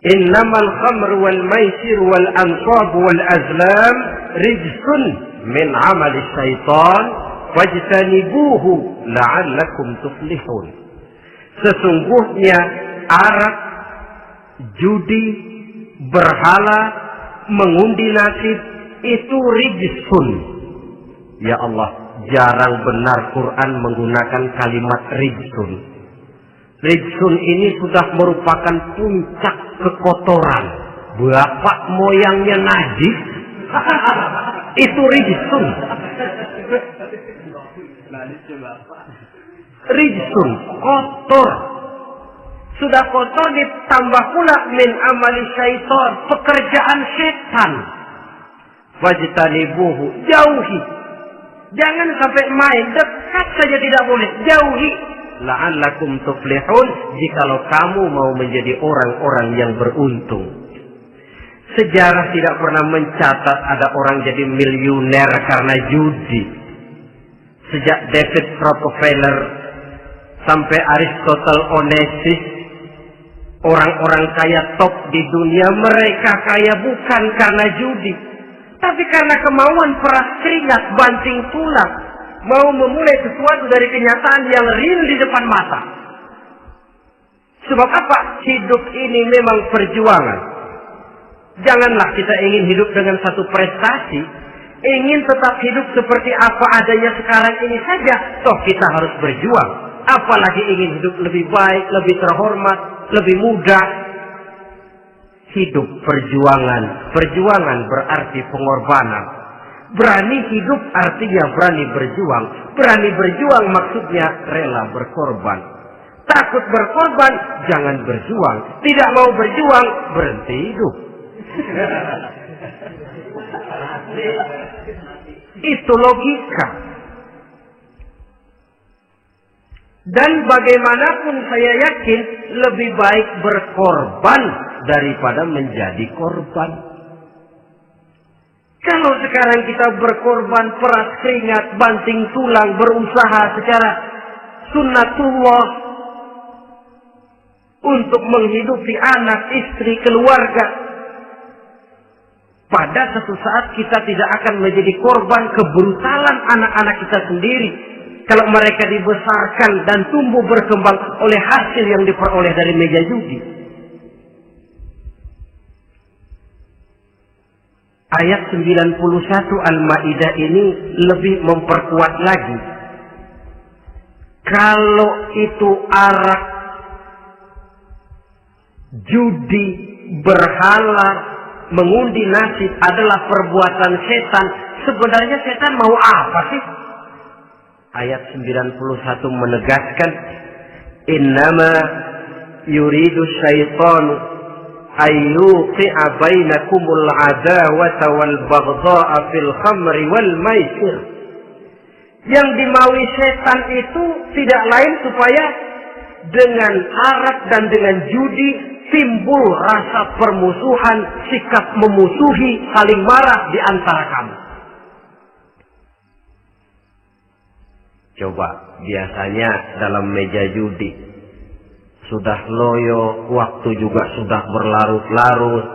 innamal khamru wal maisir wal ansab wal azlam rijsun min amali syaitan fajtanibuhu la'allakum tuflihun. Sesungguhnya arak, judi, berhala, mengundi nasib itu rijsun. Ya Allah, jarang benar Quran menggunakan kalimat rijsun. Rijsun ini sudah merupakan puncak kekotoran. Bapak moyangnya najis, itu rijsun. Rijsun, kotor. Sudah kotor ditambah pula min amali syaitan, pekerjaan setan. Wajtanibuhu, jauhi. Jangan sampai main, dekat saja tidak boleh, jauhi. La'allakum tuflihun, jikalau kamu mau menjadi orang-orang yang beruntung. Sejarah tidak pernah mencatat ada orang jadi miliuner karena judi. Sejak David Rockefeller sampai Aristotle Onassis, orang-orang kaya top di dunia, mereka kaya bukan karena judi, tapi karena kemauan peras keringat banting tulang, mau memulai sesuatu dari kenyataan yang real di depan mata. Sebab apa? Hidup ini memang perjuangan. Janganlah kita ingin hidup dengan satu prestasi, ingin tetap hidup seperti apa adanya sekarang ini saja, toh kita harus berjuang. Apalagi ingin hidup lebih baik, lebih terhormat, lebih mudah. Hidup perjuangan. Perjuangan berarti pengorbanan. Berani hidup artinya berani berjuang. Berani berjuang maksudnya rela berkorban. Takut berkorban, jangan berjuang. Tidak mau berjuang, berhenti hidup. Itu logika. Dan bagaimanapun saya yakin lebih baik berkorban daripada menjadi korban. Kalau sekarang kita berkorban, peras keringat, banting tulang, berusaha secara sunnatullah untuk menghidupi anak, istri, keluarga, pada satu saat kita tidak akan menjadi korban kebrutalan anak-anak kita sendiri. Kalau mereka dibesarkan dan tumbuh berkembang oleh hasil yang diperoleh dari meja judi. Ayat 91 Al-Maidah ini lebih memperkuat lagi. Kalau itu arak, judi, berhala, mengundi nasib adalah perbuatan setan, sebenarnya setan mau apa sih? Ayat 91 menegaskan, innama yuridu syaitanu ayyuqi'a bainakumul adawata wal baghdha'a fil khamri wal maisir. Yang dimaui setan itu tidak lain supaya dengan arak dan dengan judi timbul rasa permusuhan, sikap memusuhi, saling marah di antara kamu. Coba, biasanya dalam meja judi sudah loyo, waktu juga sudah berlarut-larut.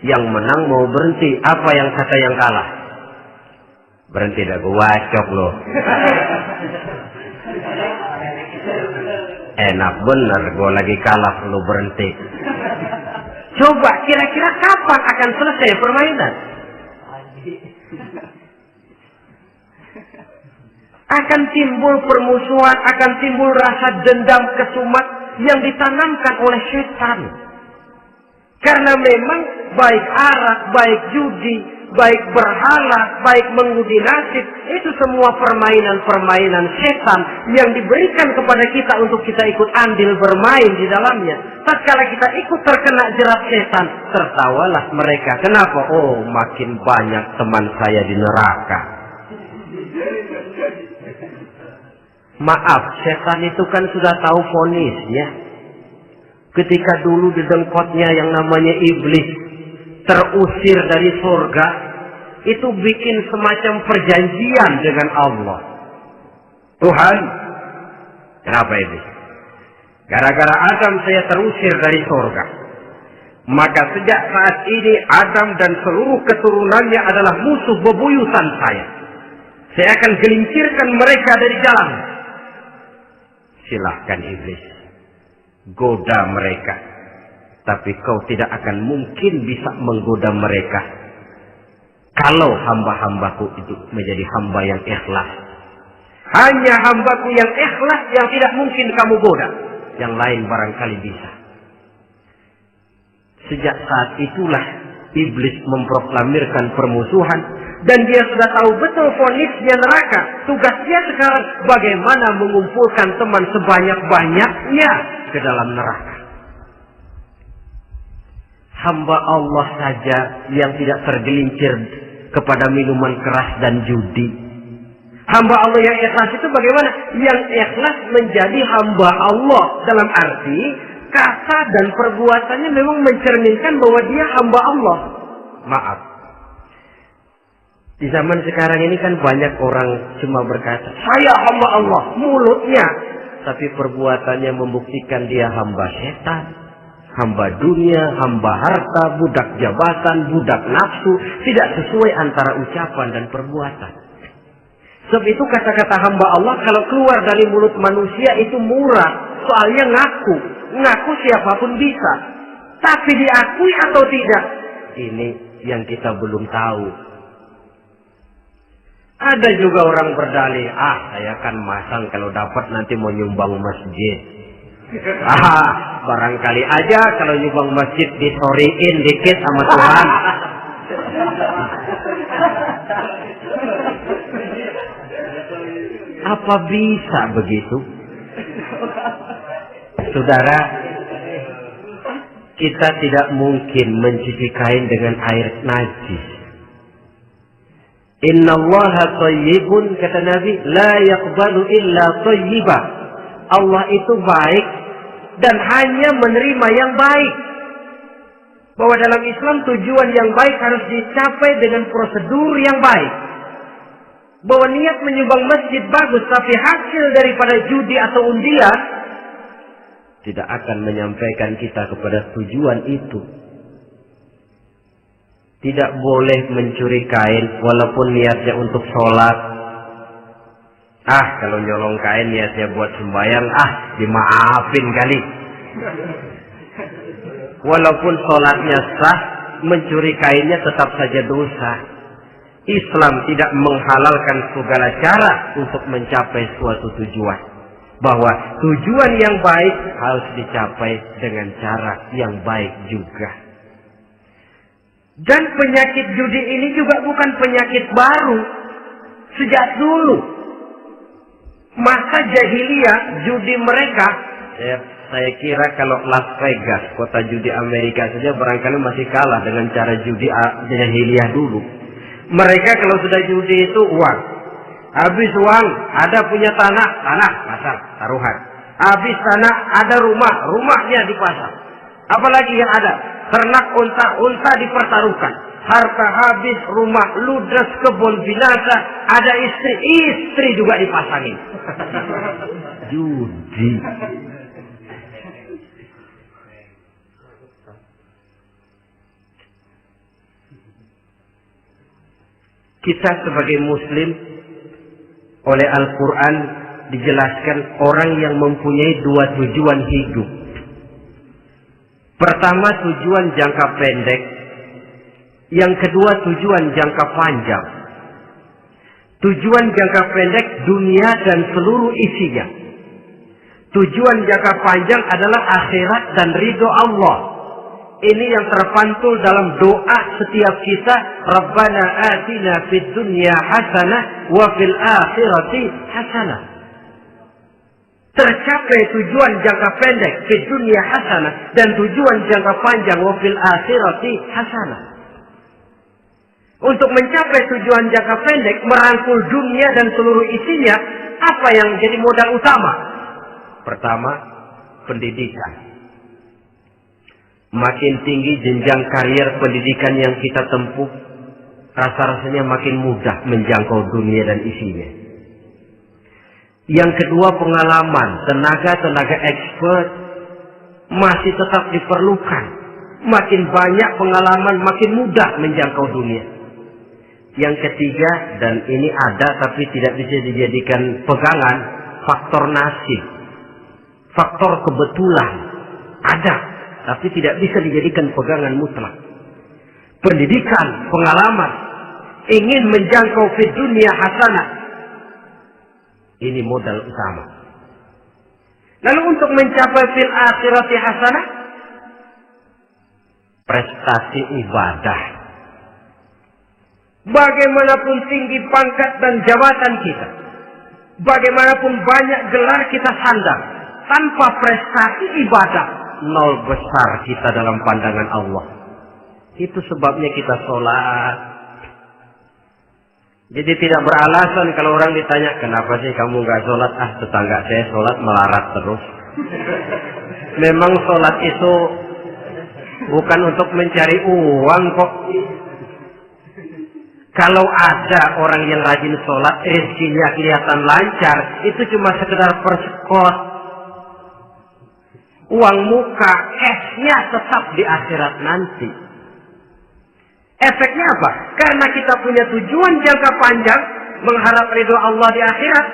Yang menang mau berhenti, apa yang kata yang kalah? Berhenti dah, gua wacok loh. Enak bener, gua lagi kalah, lu berhenti. Coba, kira-kira kapan akan selesai permainan? Akan timbul permusuhan, akan timbul rasa dendam, kesumat yang ditanamkan oleh setan. Karena memang baik arak, baik judi, baik berhala, baik mengundi nasib, itu semua permainan-permainan setan yang diberikan kepada kita untuk kita ikut andil bermain di dalamnya. Tatkala kita ikut terkena jerat setan, tertawalah mereka. Kenapa? Oh, makin banyak teman saya di neraka. Maaf, setan itu kan sudah tahu vonisnya. Ketika dulu di dengkotnya yang namanya iblis terusir dari surga, itu bikin semacam perjanjian dengan Allah. Tuhan, kenapa ini? Gara-gara Adam saya terusir dari surga. Maka sejak saat ini Adam dan seluruh keturunannya adalah musuh bebuyutan saya. Saya akan gelincirkan mereka dari jalan. Silahkan iblis, goda mereka. Tapi kau tidak akan mungkin bisa menggoda mereka kalau hamba-hambaku itu menjadi hamba yang ikhlas. Hanya hambaku yang ikhlas yang tidak mungkin kamu goda. Yang lain barangkali bisa. Sejak saat itulah iblis memproklamirkan permusuhan. Dan dia sudah tahu betul vonisnya neraka. Tugas dia sekarang bagaimana mengumpulkan teman sebanyak-banyaknya ke dalam neraka. Hamba Allah saja yang tidak tergelincir kepada minuman keras dan judi. Hamba Allah yang ikhlas itu bagaimana? Yang ikhlas menjadi hamba Allah. Dalam arti kata dan perbuatannya memang mencerminkan bahwa dia hamba Allah. Maaf. Di zaman sekarang ini kan banyak orang cuma berkata, saya hamba Allah, mulutnya. Tapi perbuatannya membuktikan dia hamba setan, hamba dunia, hamba harta, budak jabatan, budak nafsu. Tidak sesuai antara ucapan dan perbuatan. Sebab itu kata-kata hamba Allah kalau keluar dari mulut manusia itu murah. Soalnya ngaku. Ngaku siapapun bisa. Tapi diakui atau tidak? Ini yang kita belum tahu. Ada juga orang berdalih, saya kan masang kalau dapat nanti mau nyumbang masjid. Barangkali aja kalau nyumbang masjid disoriin dikit sama Tuhan. Apa bisa begitu? Saudara, kita tidak mungkin mencuci kain dengan air najis. Innallaha thayyibun, kata Nabi, la yaqbalu illa thayyiba. Allah itu baik dan hanya menerima yang baik. Bahwa dalam Islam tujuan yang baik harus dicapai dengan prosedur yang baik. Bahwa niat menyumbang masjid bagus, tapi hasil daripada judi atau undian tidak akan menyampaikan kita kepada tujuan itu. Tidak boleh mencuri kain walaupun niatnya untuk sholat. Kalau nyolong kain niatnya buat sembahyang, dimaafin kali. Walaupun sholatnya sah, mencuri kainnya tetap saja dosa. Islam tidak menghalalkan segala cara untuk mencapai suatu tujuan. Bahwa tujuan yang baik harus dicapai dengan cara yang baik juga. Dan penyakit judi ini juga bukan penyakit baru. Sejak dulu. Masa jahiliyah judi mereka. Saya kira kalau Las Vegas, kota judi Amerika saja barangkali masih kalah dengan cara judi jahiliyah dulu. Mereka kalau sudah judi itu uang. Habis uang, ada punya tanah, pasar, taruhan. Habis tanah, ada rumah, rumahnya dipasang. Apalagi yang ada? Ternak unta dipertaruhkan. Harta habis, rumah ludes, kebun binasa. Ada istri juga dipasangin. Judi. Kita sebagai muslim oleh Al-Quran dijelaskan orang yang mempunyai dua tujuan hidup. Pertama tujuan jangka pendek. Yang kedua tujuan jangka panjang. Tujuan jangka pendek dunia dan seluruh isinya. Tujuan jangka panjang adalah akhirat dan ridho Allah. Ini yang terpantul dalam doa setiap kita. Rabbana atina fid dunya hasanah wa fil akhirati hasanah. Tercapai tujuan jangka pendek fid dunya hasanah dan tujuan jangka panjang wa fil akhirati hasanah. Untuk mencapai tujuan jangka pendek, merangkul dunia dan seluruh isinya, Apa yang jadi modal utama? Pertama, pendidikan. Makin tinggi jenjang karier pendidikan yang kita tempuh, rasa-rasanya makin mudah menjangkau dunia dan isinya. Yang kedua, pengalaman, tenaga expert masih tetap diperlukan. Makin banyak pengalaman, makin mudah menjangkau dunia. Yang ketiga, dan ini ada tapi tidak bisa dijadikan pegangan, faktor nasib. Faktor kebetulan ada, tapi tidak bisa dijadikan pegangan mutlak. Pendidikan, pengalaman, ingin menjangkau fi dunia hasanah. Ini modal utama. Lalu untuk mencapai fil akhirati hasanah, prestasi ibadah. Bagaimanapun tinggi pangkat dan jabatan kita, bagaimanapun banyak gelar kita sandang, tanpa prestasi ibadah, nol besar kita dalam pandangan Allah. Itu sebabnya kita sholat. Jadi tidak beralasan kalau orang ditanya, kenapa sih kamu nggak sholat? Tetangga saya sholat melarat terus. Memang sholat itu bukan untuk mencari uang kok. Kalau ada orang yang rajin sholat, rezekinya kelihatan lancar, itu cuma sekedar persekot. Uang muka, cashnya tetap di akhirat nanti. Efeknya apa? Karena kita punya tujuan jangka panjang, mengharap ridho Allah di akhirat.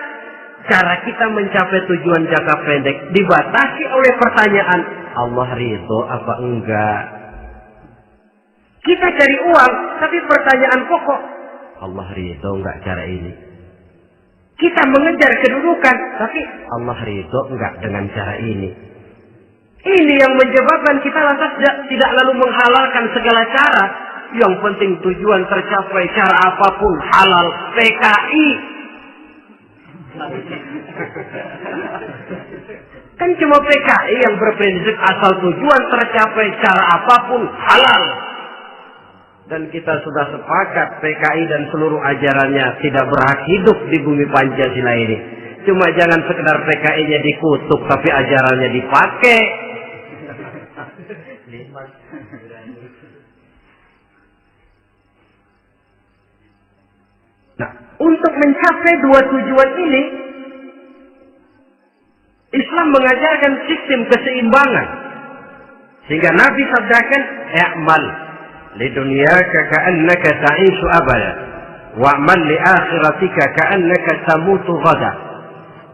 Cara kita mencapai tujuan jangka pendek dibatasi oleh pertanyaan, Allah ridho apa enggak? Kita cari uang, tapi pertanyaan pokok, Allah ridho enggak cara ini? Kita mengejar kedudukan, tapi Allah ridho enggak dengan cara ini? Ini yang menyebabkan kita lantas tidak lalu menghalalkan segala cara. Yang penting tujuan tercapai cara apapun halal. PKI. Kan cuma PKI yang berprinsip asal tujuan tercapai cara apapun halal. Dan kita sudah sepakat PKI dan seluruh ajarannya tidak berhak hidup di bumi Pancasila ini. Cuma jangan sekedar PKI-nya dikutuk tapi ajarannya dipakai. Nah, untuk mencapai dua tujuan ini, Islam mengajarkan sistem keseimbangan. Sehingga Nabi sabdakan, "I'mal li dunyaka ka'annaka ta'ishu abada, wa'mal li akhiratika ka'annaka tamutu ghada."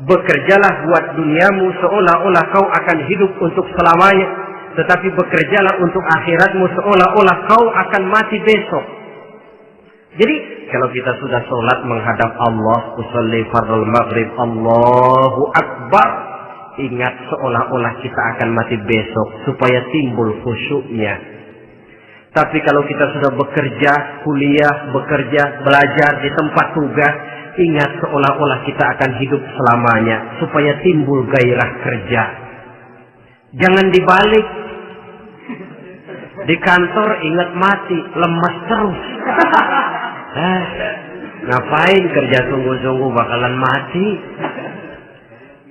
Bekerjalah buat duniamu seolah-olah kau akan hidup untuk selamanya, tetapi bekerjalah untuk akhiratmu seolah-olah kau akan mati besok. Jadi kalau kita sudah sholat menghadap Allah, usolli fardhu maghrib, Allahu Akbar, ingat seolah-olah kita akan mati besok supaya timbul khusyuknya. Tapi kalau kita sudah bekerja, kuliah, bekerja, belajar di tempat tugas, ingat seolah-olah kita akan hidup selamanya supaya timbul gairah kerja. Jangan dibalik. Di kantor ingat mati, lemas terus. Ngapain kerja sungguh-sungguh bakalan mati.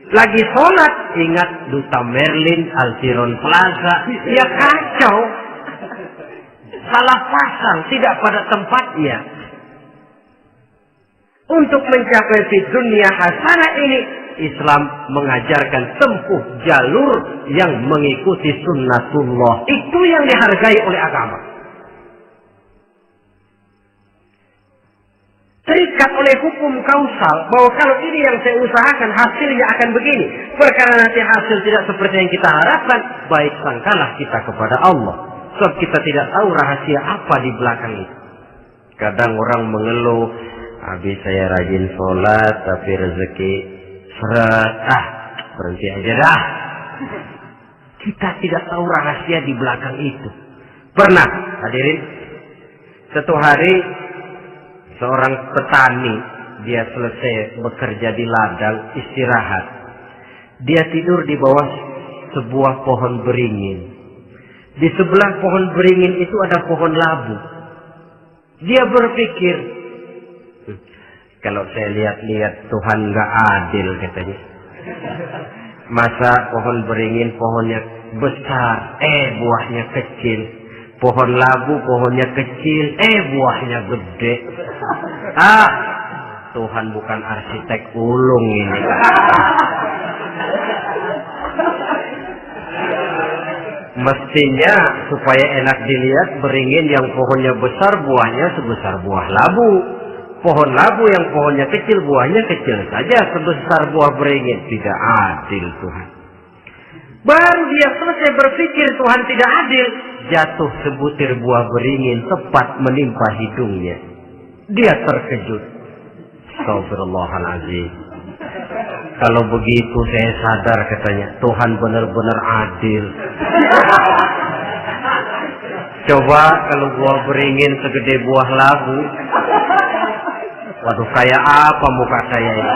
Lagi sholat ingat Duta Merlin, Altiron Plaza. Ya kacau. Salah pasang, tidak pada tempatnya. Untuk mencapai di dunia hasanah ini, Islam mengajarkan tempuh jalur yang mengikuti sunnatullah. Itu yang dihargai oleh agama. Terikat oleh hukum kausal bahwa kalau ini yang saya usahakan hasilnya akan begini. Perkara nanti hasil tidak seperti yang kita harapkan, baik sangkalah kita kepada Allah. Sebab kita tidak tahu rahasia apa di belakang itu. Kadang orang mengeluh, habis saya rajin sholat tapi rezeki seret, berhenti aja dah. Kita tidak tahu rahasia di belakang itu. Pernah hadirin, satu hari seorang petani, dia selesai bekerja di ladang, istirahat. Dia tidur di bawah sebuah pohon beringin. Di sebelah pohon beringin itu ada pohon labu. Dia berpikir, Kalau saya lihat-lihat Tuhan nggak adil katanya. Masa pohon beringin pohonnya besar, buahnya kecil. Pohon labu pohonnya kecil, buahnya gede. Tuhan bukan arsitek ulung ini. Mestinya supaya enak dilihat beringin yang pohonnya besar buahnya sebesar buah labu. Pohon labu yang pohonnya kecil buahnya kecil saja sebesar buah beringin. Tidak adil Tuhan. Baru dia selesai berpikir Tuhan tidak adil, jatuh sebutir buah beringin tepat menimpa hidungnya. Dia terkejut. Astagfirullahaladzim. Kalau begitu saya sadar katanya Tuhan benar-benar adil. Coba kalau buah beringin segede buah labu, waduh kayak apa muka saya ini?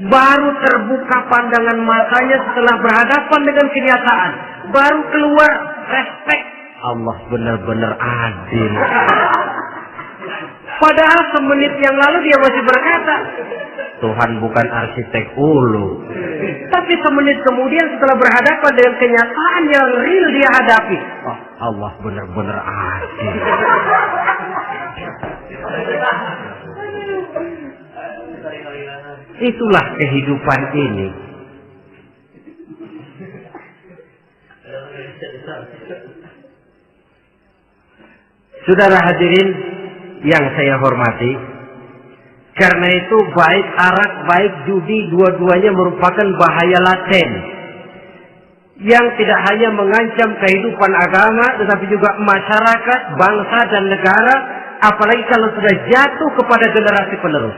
Baru terbuka pandangan matanya setelah berhadapan dengan kenyataan. Baru keluar respek. Allah benar-benar adil. Padahal semenit yang lalu dia masih berkata, Tuhan bukan arsitek ulu. Tapi semenit kemudian setelah berhadapan dengan kenyataan yang real dia hadapi, Allah benar-benar adil. Itulah kehidupan ini. Saudara hadirin yang saya hormati, karena itu baik arak, baik judi, dua-duanya merupakan bahaya laten yang tidak hanya mengancam kehidupan agama, tetapi juga masyarakat, bangsa dan negara, apalagi kalau sudah jatuh kepada generasi penerus.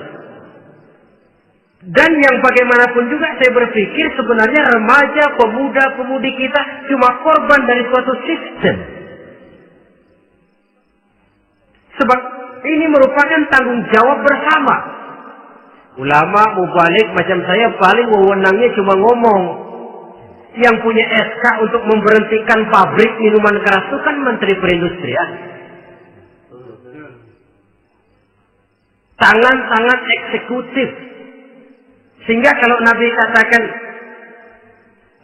Dan yang bagaimanapun juga saya berpikir sebenarnya remaja, pemuda, pemudi kita cuma korban dari suatu sistem. Sebab ini merupakan tanggung jawab bersama. Ulama mubalik macam saya paling wewenangnya cuma ngomong. Yang punya SK untuk memberhentikan pabrik minuman keras itu kan Menteri Perindustrian. Tangan-tangan eksekutif. Sehingga kalau Nabi katakan,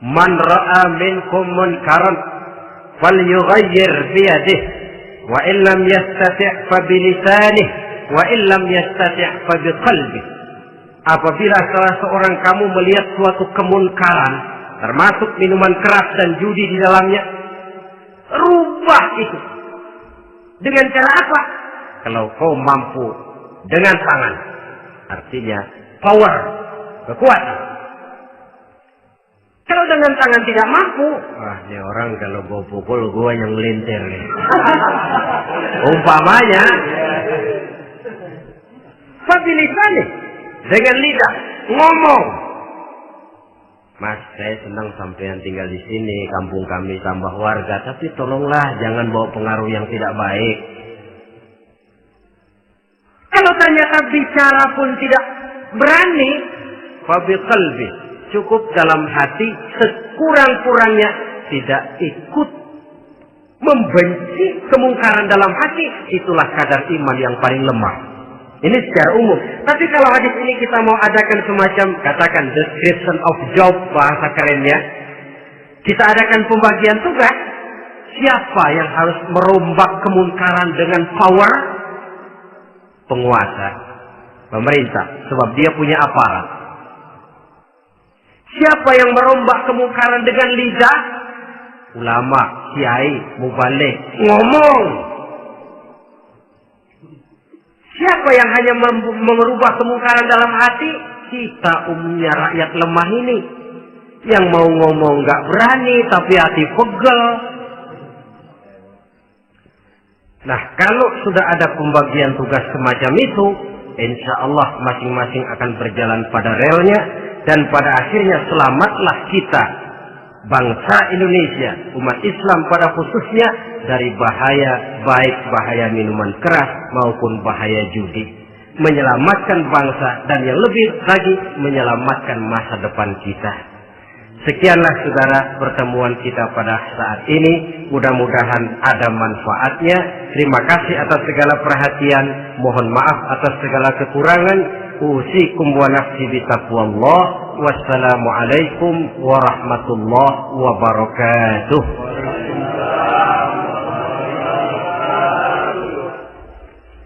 Man ra'a minkum munkaran falyughayyir biyadihi wa illam yastati' fa bilisanih wa illam yastati' fa biqalbihi. Apabila salah seorang kamu melihat suatu kemunkaran, termasuk minuman keras dan judi di dalamnya, rubah itu. Dengan cara apa? Kalau kau mampu dengan tangan, artinya power, kekuatan. Kalau dengan tangan tidak mampu, ini orang kalau gue pukul gue yang melintir nih. Umpamanya, fabilisani, dengan lidah ngomong. Mas, saya senang sampean tinggal di sini, kampung kami tambah warga, tapi tolonglah jangan bawa pengaruh yang tidak baik. Kalau ternyata bicara pun tidak berani, fabiqalbi, cukup dalam hati sekurang-kurangnya tidak ikut membenci kemungkaran dalam hati, itulah kadar iman yang paling lemah. Ini secara umum. Tapi kalau hadis ini kita mau adakan semacam, katakan description of job, bahasa kerennya, kita adakan pembagian tugas. Siapa yang harus merombak kemungkaran dengan power? Penguasa, pemerintah, sebab dia punya aparat. Siapa yang merombak kemungkaran dengan lidah? Ulama, kiai, mubalik, ngomong. Siapa yang hanya merubah kemungkaran dalam hati? Kita umumnya rakyat lemah ini. Yang mau ngomong gak berani, tapi hati pegel. Nah, kalau sudah ada pembagian tugas semacam itu, insya Allah masing-masing akan berjalan pada relnya. Dan pada akhirnya selamatlah kita, bangsa Indonesia, umat Islam pada khususnya, dari bahaya, baik bahaya minuman keras maupun bahaya judi. Menyelamatkan bangsa dan yang lebih lagi menyelamatkan masa depan kita. Sekianlah saudara pertemuan kita pada saat ini. Mudah-mudahan ada manfaatnya. Terima kasih atas segala perhatian. Mohon maaf atas segala kekurangan. Usikum wa nafsi bitaqwallah. Wassalamualaikum warahmatullahi wabarakatuh.